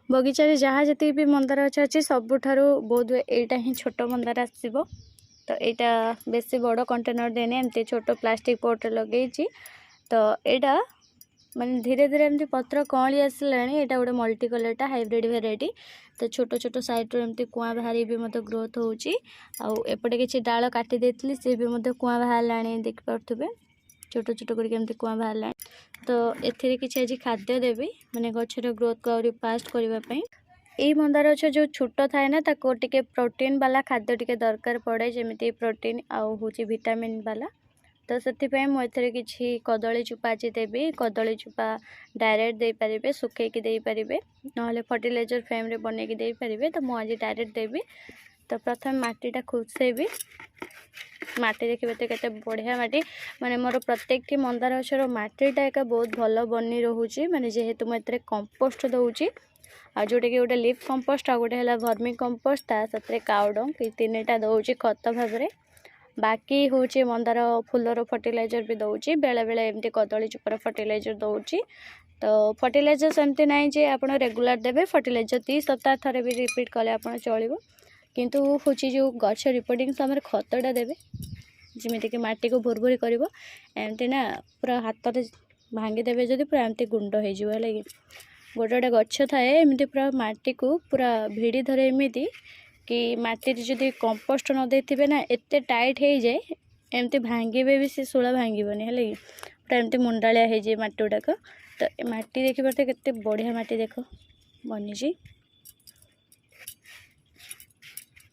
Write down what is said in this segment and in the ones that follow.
बगीचारे जहाँ जी भी मंदार गछ अच्छी सबुठारु बहुत एटा ही छोट मंदार आसो। तो यहाँ बेसी बड़ कंटेनर देने एमती छोट प्लास्टिक पॉट लगे। तो यहाँ माने धीरे धीरे एमती पत्र कली आसला। यहाँ गोटे मल्टी कलरटा हाइब्रिड वेराइटी। तो छोट छोट सैड्रु एमती कुआ बाहरी भी मत ग्रोथ होपटे किसी डाल काटी देती सी भी कुआ बाहर देखिपे छोट छोट करके कुआ बाहर। तो एथिरे किसी आज खाद्य देवी माने गछर ग्रोथ को आउरी फास्ट करने। यही मंदार गछ जो छोट थाए ना ताको टिके प्रोटीन वाला खाद्य टिके दरकार पड़े जमी प्रोटीन आउ हूँ विटामिन वाला। तो से मुझे किसी कदली चुपा आज देवी। कदली चुपा डायरेक्ट दे पारे सुखेकी दे पारे ना फर्टिलाइजर फ्रेम रे बनैकी दे पारे। तो मुझे डायरेक्ट देवी। तो प्रथम मटीटा खुसैबी। माटी देखिए तो केते बढ़िया माटी माने मोर प्रत्येक मंदार गछर मटीटा एक बहुत भल बनी रोचे। माने जेहेतु मुझे कंपोस्ट दौची आ जोटा कि गोटे लिफ कंपोस्ट आ गोटे है वर्मी कंपोस्ट ता साथे काउडंग ये तीनटा दौची खत भाव में। बाकी हूँ मंदार फुलर फर्टिलाइजर भी दौची बेले बेले एमती कदली चुपर फर्टिलाइजर दौची। तो फर्टिलाइजर सेमती ना जे आप रेगुलर देवे फर्टिलाइजर 3 सप्ताह थरे भी रिपीट कले आप चलो। किंतु हूँ जो गछ रिपोर्टिंग समय खतटा देवे जमीक मटी को भुरभुरी कर एमती ना पूरा हाथ में भांगीदेवे जदि पूरा एमती गुंड हो गोटे गोटे गछ थाए एमती पूरा मटी को पूरा भिड़ी धरे एमती कि मटी जदि कंपोस्ट न देते ना एत टाइट हो जाए एमती भांगे भी सी शूला भांगनी है पूरा एमती मुंडालिया हो जाए मटी गुड़ाक। तो मटी देखी पारे केते बढ़िया मटी देख बनी।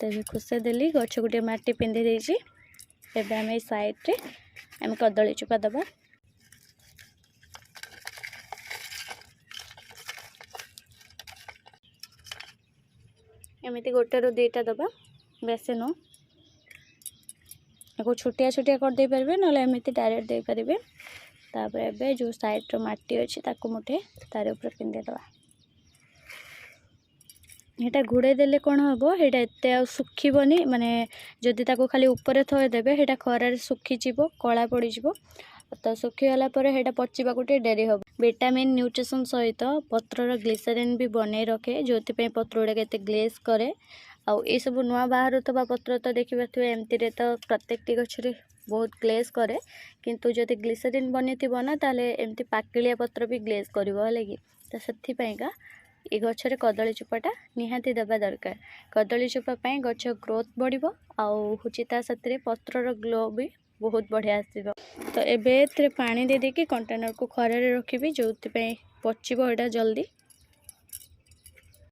तो खुशे देली गछ गोटे मटी पिंधि देछि। एबे आम साइड रे आम कदली चुपा दबा। एमती गोटे रू 2टा दबा बेसे नो छोटिया छोटिया कर दे पारे ना एमती डायरेक्ट दे पारे। तापर एबे जो साइड रो माटी अच्छी ताको मुठे तार ऊपर पिंधे दबा। यहाँ घोड़े देले कौन हम यहाँ एत सुखीबनी माने जदि ताको खाली ऊपर थोदेवे यहाँ खरार सुखीज कला पड़ज। तो सुखीगला यहाँ पचिबा गोटे डेरी हम। विटामिन न्यूट्रिशन सहित पत्रर ग्लिसरीन भी बनई रखे जो पत्र गुड़ा के ग्लेज करे। आउ ये सब नुआ बाहर पत्र तो देखिए एमती तो प्रत्येक गछरे बहुत ग्लेज करे। किंतु जदि ग्लिसरीन बनी थी ना ताले एमती पाकिलिया पत्र भी ग्लेज कर कि। तो से ये गछरे कदली चुपाटा निहाती देवा दरकार। कदली चुपा गछ ग्रोथ बढ़िबो आउ हुची ता साथे पत्रर ग्लो भी बहुत बढ़िया आसीबो। तो एबे पानी दे देकी कंटेनर को खरारे रखिबी जो पचिबो एटा जल्दी।